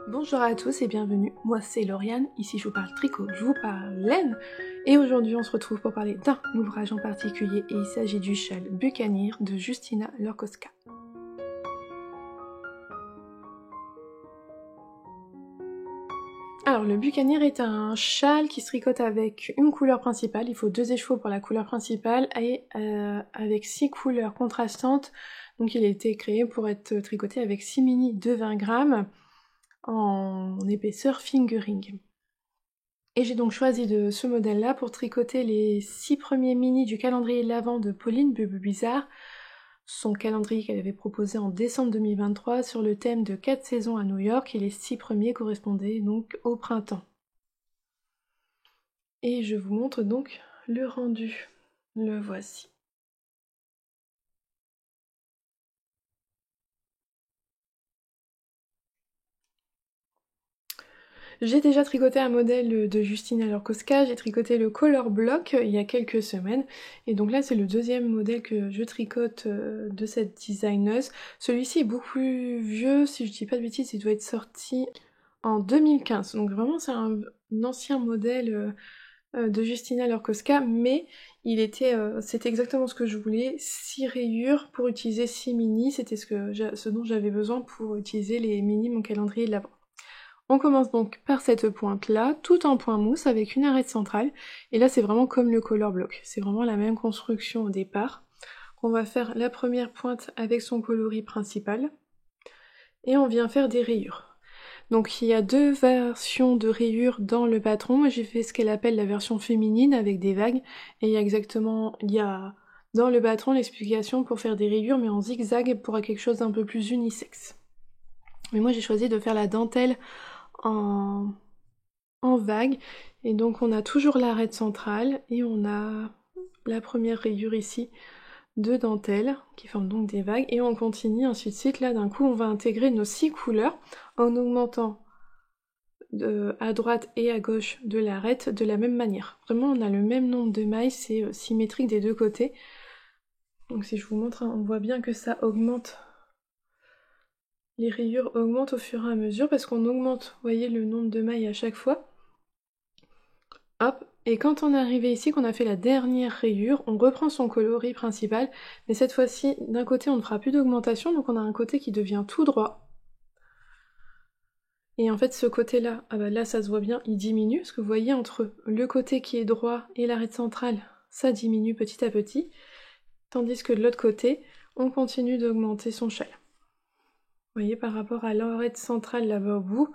Bonjour à tous et bienvenue, moi c'est Lauriane, ici je vous parle tricot, je vous parle laine, et aujourd'hui on se retrouve pour parler d'un ouvrage en particulier et il s'agit du châle Buccaneer de Justyna Lorkowska. Alors le Buccaneer est un châle qui se tricote avec une couleur principale, il faut 2 écheveaux pour la couleur principale et avec 6 couleurs contrastantes, donc il a été créé pour être tricoté avec 6 mini de 20 grammes en épaisseur fingering. Et j'ai donc choisi de ce modèle-là pour tricoter les 6 premiers mini du calendrier de l'Avent de Pauline Bubu Bizarre, son calendrier qu'elle avait proposé en décembre 2023 sur le thème de 4 saisons à New York, et les 6 premiers correspondaient donc au printemps. Et je vous montre donc le rendu. Le voici. J'ai déjà tricoté un modèle de Justyna Lorkowska, j'ai tricoté le Color Block il y a quelques semaines, et donc là c'est le deuxième modèle que je tricote de cette designeuse. Celui-ci est beaucoup plus vieux, si je dis pas de bêtises, il doit être sorti en 2015, donc vraiment c'est un ancien modèle de Justyna Lorkowska, mais c'était exactement ce que je voulais, 6 rayures pour utiliser 6 mini, c'était ce dont j'avais besoin pour utiliser les mini mon calendrier de l'Avent. On commence donc par cette pointe-là, tout en point mousse avec une arête centrale, et là c'est vraiment comme le color block, c'est vraiment la même construction au départ. On va faire la première pointe avec son coloris principal, et on vient faire des rayures. Donc il y a 2 versions de rayures dans le patron, moi j'ai fait ce qu'elle appelle la version féminine avec des vagues, et il y a dans le patron l'explication pour faire des rayures mais en zigzag pour quelque chose d'un peu plus unisexe. Mais moi j'ai choisi de faire la dentelle en vague, et donc on a toujours l'arête centrale et on a la première rayure ici de dentelle qui forme donc des vagues, et on continue ainsi de suite. Là d'un coup on va intégrer nos 6 couleurs en augmentant à droite et à gauche de l'arête de la même manière. Vraiment on a le même nombre de mailles, c'est symétrique des deux côtés. Donc si je vous montre, on voit bien que ça augmente. Les rayures augmentent au fur et à mesure parce qu'on augmente, vous voyez, le nombre de mailles à chaque fois. Hop, et quand on est arrivé ici, qu'on a fait la dernière rayure, on reprend son coloris principal, mais cette fois-ci, d'un côté on ne fera plus d'augmentation, donc on a un côté qui devient tout droit. Et en fait ce côté-là, ah bah là ça se voit bien, il diminue, parce que vous voyez entre le côté qui est droit et l'arête centrale, ça diminue petit à petit, tandis que de l'autre côté, on continue d'augmenter son châle. Vous voyez, par rapport à l'arête centrale là-bas au bout,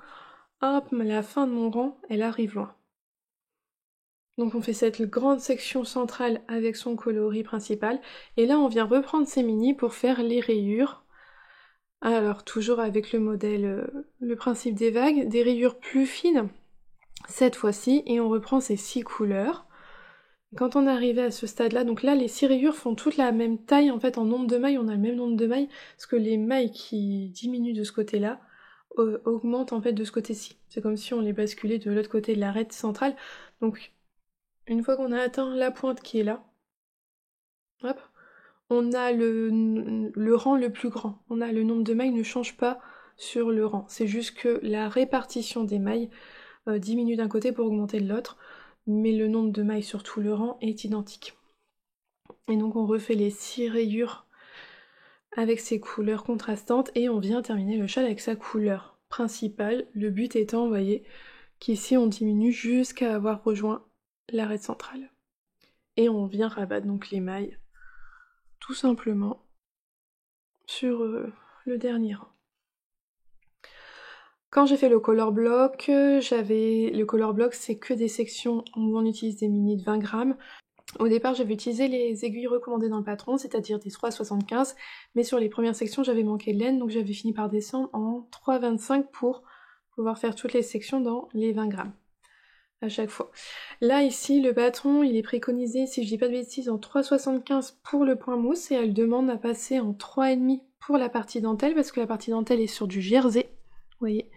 hop, la fin de mon rang, elle arrive loin. Donc on fait cette grande section centrale avec son coloris principal, et là on vient reprendre ces mini pour faire les rayures. Alors toujours avec le modèle, le principe des vagues, des rayures plus fines cette fois-ci, et on reprend ces 6 couleurs. Quand on est arrivé à ce stade-là, donc là les 6 rayures font toutes la même taille, en fait en nombre de mailles, on a le même nombre de mailles, parce que les mailles qui diminuent de ce côté-là augmentent en fait de ce côté-ci. C'est comme si on les basculait de l'autre côté de l'arête centrale. Donc une fois qu'on a atteint la pointe qui est là, hop, on a le rang le plus grand. On a le nombre de mailles ne change pas sur le rang. C'est juste que la répartition des mailles diminue d'un côté pour augmenter de l'autre, mais le nombre de mailles sur tout le rang est identique. Et donc on refait les 6 rayures avec ces couleurs contrastantes et on vient terminer le châle avec sa couleur principale. Le but étant, vous voyez, qu'ici on diminue jusqu'à avoir rejoint l'arête centrale. Et on vient rabattre donc les mailles tout simplement sur le dernier rang. Quand j'ai fait le color block, le color block c'est que des sections où on utilise des mini de 20 grammes. Au départ j'avais utilisé les aiguilles recommandées dans le patron, c'est-à-dire des 3,75, mais sur les premières sections j'avais manqué de laine, donc j'avais fini par descendre en 3,25 pour pouvoir faire toutes les sections dans les 20 grammes. À chaque fois. Là ici le bâton il est préconisé, si je dis pas de bêtises, en 3,75 pour le point mousse, et elle demande à passer en 3,5 pour la partie dentelle, parce que la partie dentelle est sur du jersey. Vous voyez,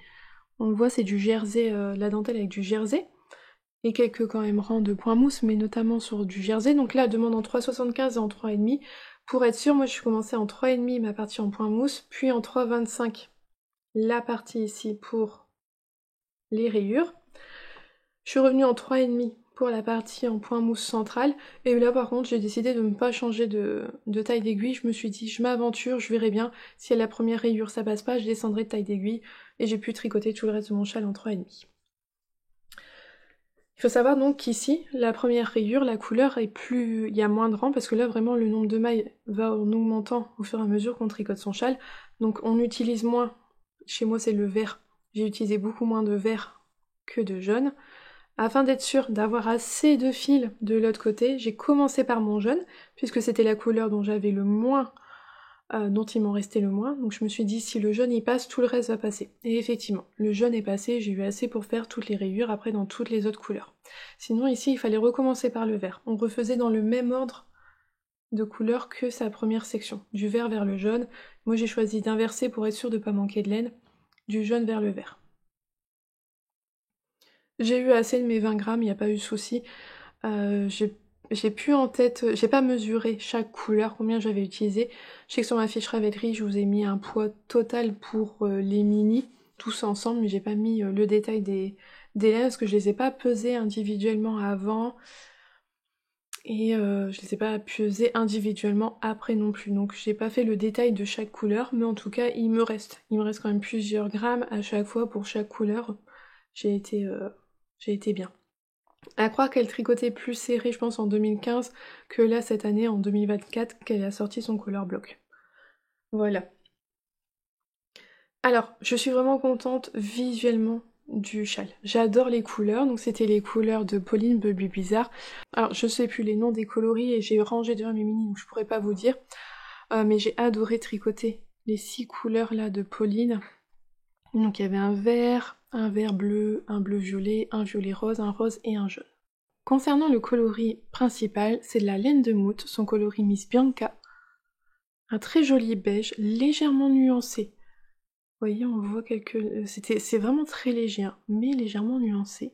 on le voit, c'est du jersey, la dentelle avec du jersey, et quelques quand même rangs de point mousse, mais notamment sur du jersey. Donc là elle demande en 3,75 et en 3,5. Pour être sûr, moi je suis commencée en 3,5 ma partie en point mousse, puis en 3,25 la partie ici pour les rayures. Je suis revenue en 3,5 pour la partie en point mousse centrale, et là par contre j'ai décidé de ne pas changer de taille d'aiguille. Je me suis dit je m'aventure, je verrai bien, si à la première rayure ça passe pas, je descendrai de taille d'aiguille, et j'ai pu tricoter tout le reste de mon châle en 3,5. Il faut savoir donc qu'ici, la première rayure, la couleur est plus... il y a moins de rangs, parce que là vraiment le nombre de mailles va en augmentant au fur et à mesure qu'on tricote son châle, donc on utilise moins, chez moi c'est le vert, j'ai utilisé beaucoup moins de vert que de jaune. Afin d'être sûre d'avoir assez de fils de l'autre côté, j'ai commencé par mon jaune, puisque c'était la couleur dont j'avais le moins, dont il m'en restait le moins, donc je me suis dit si le jaune y passe, tout le reste va passer. Et effectivement, le jaune est passé, j'ai eu assez pour faire toutes les rayures après dans toutes les autres couleurs. Sinon ici, il fallait recommencer par le vert. On refaisait dans le même ordre de couleurs que sa première section, du vert vers le jaune. Moi j'ai choisi d'inverser pour être sûre de ne pas manquer de laine, du jaune vers le vert. J'ai eu assez de mes 20 grammes, il n'y a pas eu de souci. J'ai plus en tête, j'ai pas mesuré chaque couleur, combien j'avais utilisé. Je sais que sur ma fiche Ravelry, je vous ai mis un poids total pour les mini, tous ensemble, mais j'ai pas mis le détail des laines parce que je les ai pas pesés individuellement avant. Et je les ai pas pesés individuellement après non plus. Donc j'ai pas fait le détail de chaque couleur, mais en tout cas il me reste quand même plusieurs grammes à chaque fois pour chaque couleur. J'ai été bien. À croire qu'elle tricotait plus serré, je pense, en 2015 que là, cette année, en 2024, qu'elle a sorti son color block. Voilà. Alors, je suis vraiment contente visuellement du châle. J'adore les couleurs, donc c'était les couleurs de Pauline Bubbly Bizarre. Alors, je sais plus les noms des coloris et j'ai rangé devant mes mini, donc je pourrais pas vous dire. Mais j'ai adoré tricoter les 6 couleurs là de Pauline. Donc il y avait un vert bleu, un bleu violet, un violet rose, un rose et un jaune. Concernant le coloris principal, c'est de la laine de Mout, son coloris Miss Bianca. Un très joli beige, légèrement nuancé. Vous voyez, on voit c'est vraiment très léger, hein, mais légèrement nuancé.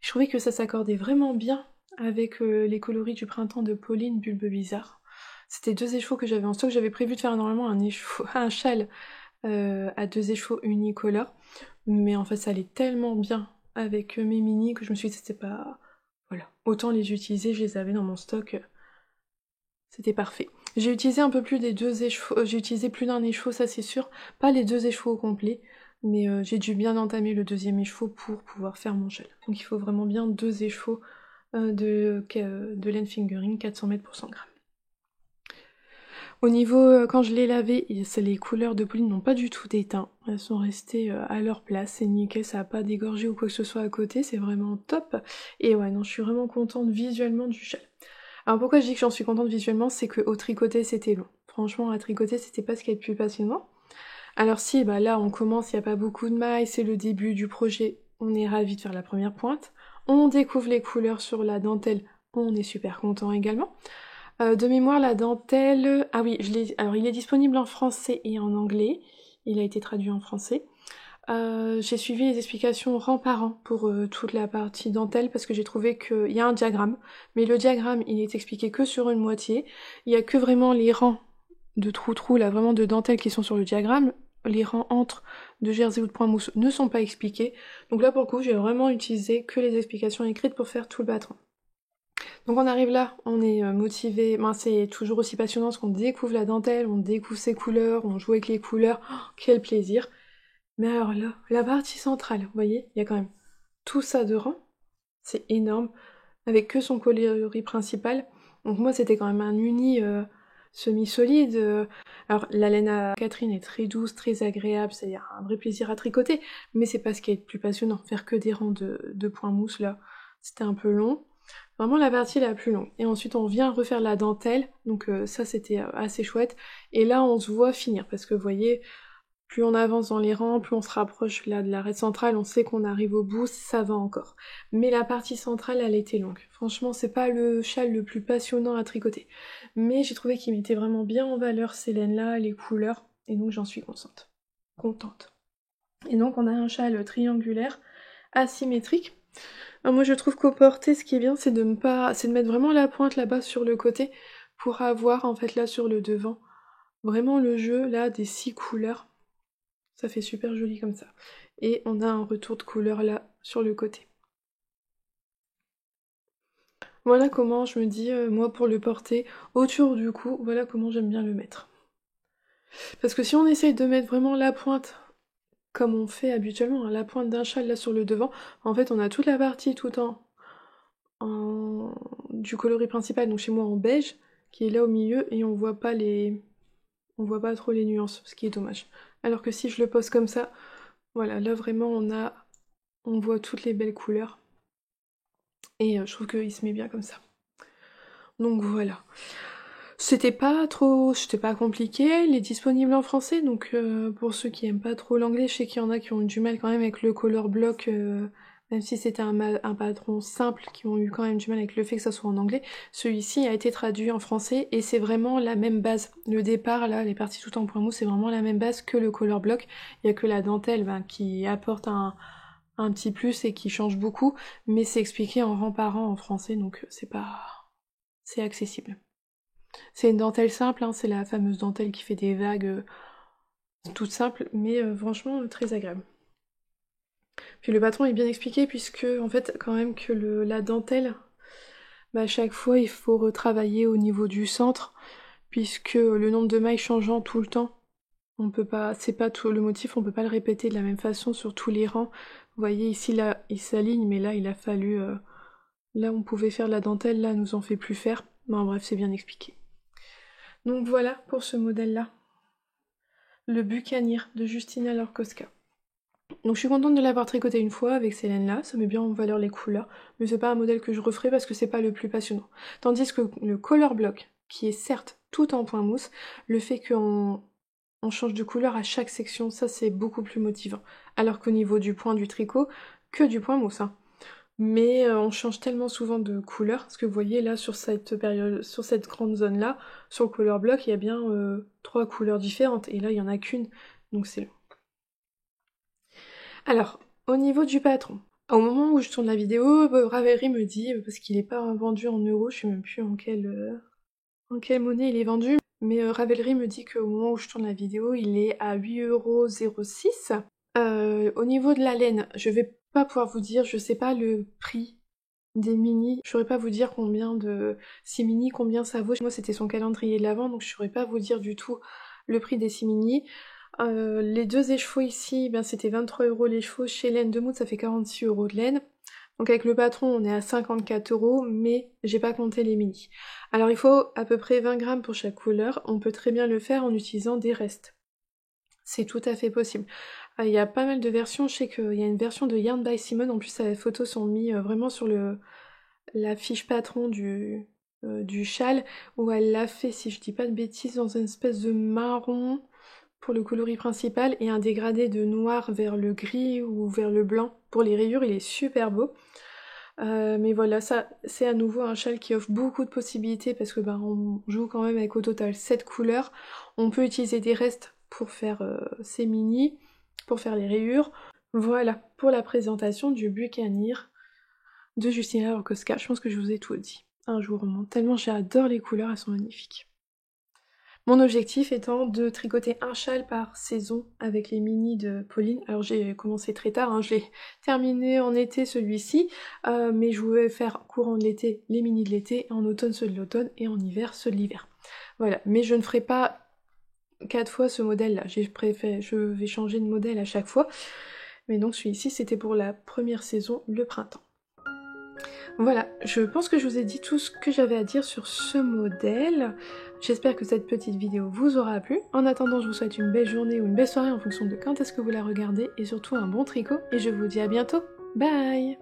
Je trouvais que ça s'accordait vraiment bien avec les coloris du printemps de Pauline Bulbe Bizarre. C'était 2 écheveaux que j'avais en stock. J'avais prévu de faire normalement un châle à 2 écheveaux unicolores, mais en fait ça allait tellement bien avec mes mini que je me suis dit c'était pas... Voilà, autant les utiliser, je les avais dans mon stock, c'était parfait. J'ai utilisé un peu plus des 2 écheveaux, j'ai utilisé plus d'un écheveau, ça c'est sûr, pas les 2 écheveaux au complet, mais j'ai dû bien entamer le 2e écheveau pour pouvoir faire mon châle. Donc il faut vraiment bien 2 écheveaux de laine fingering, 400 mètres pour 100 grammes. Au niveau, quand je l'ai lavé, les couleurs de Pauline n'ont pas du tout déteint. Elles sont restées à leur place, c'est nickel, ça n'a pas dégorgé ou quoi que ce soit à côté, c'est vraiment top. Et ouais, non, je suis vraiment contente visuellement du châle. Alors pourquoi je dis que j'en suis contente visuellement, c'est qu'au tricoter c'était long. Franchement, à tricoter c'était pas ce qu'il y a de plus passionnant. Alors si, bah là on commence, il n'y a pas beaucoup de mailles, c'est le début du projet, on est ravis de faire la première pointe. On découvre les couleurs sur la dentelle, on est super content également. De mémoire, la dentelle... Ah oui, alors il est disponible en français et en anglais. Il a été traduit en français. J'ai suivi les explications rang par rang pour toute la partie dentelle parce que j'ai trouvé qu'il y a un diagramme. Mais le diagramme, il est expliqué que sur une moitié. Il y a que vraiment les rangs de trou-trou, là, vraiment de dentelle qui sont sur le diagramme. Les rangs entre de jersey ou de point mousse ne sont pas expliqués. Donc là, pour le coup, j'ai vraiment utilisé que les explications écrites pour faire tout le battant. Donc on arrive là, on est motivé, c'est toujours aussi passionnant parce qu'on découvre la dentelle, on découvre ses couleurs, on joue avec les couleurs, oh, quel plaisir. Mais alors là, la partie centrale, vous voyez, il y a quand même tout ça de rang, c'est énorme, avec que son coloris principal. Donc moi c'était quand même un uni semi-solide. Alors la laine à Catherine est très douce, très agréable, c'est un vrai plaisir à tricoter, mais c'est pas ce qui est le plus passionnant, faire que des rangs de points mousse là, c'était un peu long. Vraiment la partie la plus longue. Et ensuite on vient refaire la dentelle, donc ça c'était assez chouette. Et là on se voit finir, parce que vous voyez, plus on avance dans les rangs, plus on se rapproche là de l'arête centrale, on sait qu'on arrive au bout, ça va encore. Mais la partie centrale elle était longue. Franchement c'est pas le châle le plus passionnant à tricoter. Mais j'ai trouvé qu'il mettait vraiment bien en valeur ces laines là, les couleurs, et donc j'en suis contente. Et donc on a un châle triangulaire, asymétrique. Alors moi je trouve qu'au porté ce qui est bien c'est de mettre vraiment la pointe là-bas sur le côté pour avoir en fait là sur le devant vraiment le jeu là des 6 couleurs. Ça fait super joli comme ça. et on a un retour de couleur là sur le côté. Voilà comment je me dis, moi pour le porter autour du cou, voilà comment j'aime bien le mettre. Parce que si on essaye de mettre vraiment la pointe, comme on fait habituellement, hein, la pointe d'un châle là sur le devant, en fait on a toute la partie tout du coloris principal, donc chez moi en beige, qui est là au milieu, et on voit pas trop les nuances, ce qui est dommage. Alors que si je le pose comme ça, voilà, là vraiment on voit toutes les belles couleurs, et je trouve qu'il se met bien comme ça. Donc voilà. C'était pas compliqué, il est disponible en français, donc pour ceux qui aiment pas trop l'anglais, je sais qu'il y en a qui ont eu du mal quand même avec le color block, même si c'était un patron simple, qui ont eu quand même du mal avec le fait que ça soit en anglais. Celui-ci a été traduit en français et c'est vraiment la même base. Le départ, là, les parties tout en point mou, c'est vraiment la même base que le color block. Il y a que la dentelle qui apporte un petit plus et qui change beaucoup, mais c'est expliqué en rang par rang en français, donc c'est accessible. C'est une dentelle simple, hein, c'est la fameuse dentelle qui fait des vagues toutes simples, mais franchement très agréable. Puis le patron est bien expliqué puisque en fait quand même que la dentelle, à chaque fois il faut retravailler au niveau du centre, puisque le nombre de mailles changeant tout le temps, on peut pas, c'est pas tout le motif, on peut pas le répéter de la même façon sur tous les rangs. Vous voyez ici là il s'aligne, mais là il a fallu, là on pouvait faire de la dentelle, là nous en fait plus faire. Ben, bref, c'est bien expliqué. Donc voilà pour ce modèle-là. Le Buccaneer de Justina Lorkowska. Donc je suis contente de l'avoir tricoté une fois avec ces laines-là, ça met bien en valeur les couleurs, mais c'est pas un modèle que je referai parce que c'est pas le plus passionnant. Tandis que le color block, qui est certes tout en point mousse, le fait qu'on change de couleur à chaque section, ça c'est beaucoup plus motivant. Alors qu'au niveau du point du tricot, que du point mousse, hein. Mais on change tellement souvent de couleur, parce que vous voyez là sur cette grande zone là, sur le color block, il y a bien 3 couleurs différentes, et là il y en a qu'une, donc c'est long. Alors, au niveau du patron, au moment où je tourne la vidéo, Ravelry me dit, parce qu'il n'est pas vendu en euros, je sais même plus en quelle monnaie il est vendu, mais Ravelry me dit qu'au moment où je tourne la vidéo, il est à 8,06 €. Au niveau de la laine, je vais pas pouvoir vous dire, je sais pas le prix des mini, je saurais pas vous dire combien ça vaut. Moi c'était son calendrier de l'avant, donc je saurais pas vous dire du tout le prix des 6 mini. Les 2 écheveaux ici, c'était 23 € l'écheveau. Chez Laine de Mood, ça fait 46 € de laine. Donc avec le patron, on est à 54 €, mais j'ai pas compté les mini. Alors il faut à peu près 20 grammes pour chaque couleur. On peut très bien le faire en utilisant des restes. C'est tout à fait possible. Il y a pas mal de versions. Je sais qu'il y a une version de Yarn by Simone. En plus, les photos sont mises vraiment sur la fiche patron du châle, où elle l'a fait, si je dis pas de bêtises, dans une espèce de marron pour le coloris principal et un dégradé de noir vers le gris ou vers le blanc pour les rayures. Il est super beau. Mais voilà, ça c'est à nouveau un châle qui offre beaucoup de possibilités parce que on joue quand même avec au total 7 couleurs. On peut utiliser des restes pour faire ces mini, pour faire les rayures. Voilà pour la présentation du Buccaneer de Justina Lorkowska. Je pense que je vous ai tout dit. Un jour, tellement j'adore les couleurs, elles sont magnifiques. Mon objectif étant de tricoter un châle par saison avec les mini de Pauline. Alors j'ai commencé très tard, hein, je l'ai terminé en été celui-ci, mais je voulais faire courant de l'été les mini de l'été, en automne ceux de l'automne et en hiver ceux de l'hiver. Voilà, mais je ne ferai pas 4 fois ce modèle-là, je vais changer de modèle à chaque fois. Mais donc celui-ci c'était pour la première saison, le printemps. Voilà, je pense que je vous ai dit tout ce que j'avais à dire sur ce modèle. J'espère que cette petite vidéo vous aura plu. En attendant, je vous souhaite une belle journée ou une belle soirée en fonction de quand est-ce que vous la regardez et surtout un bon tricot et je vous dis à bientôt. Bye!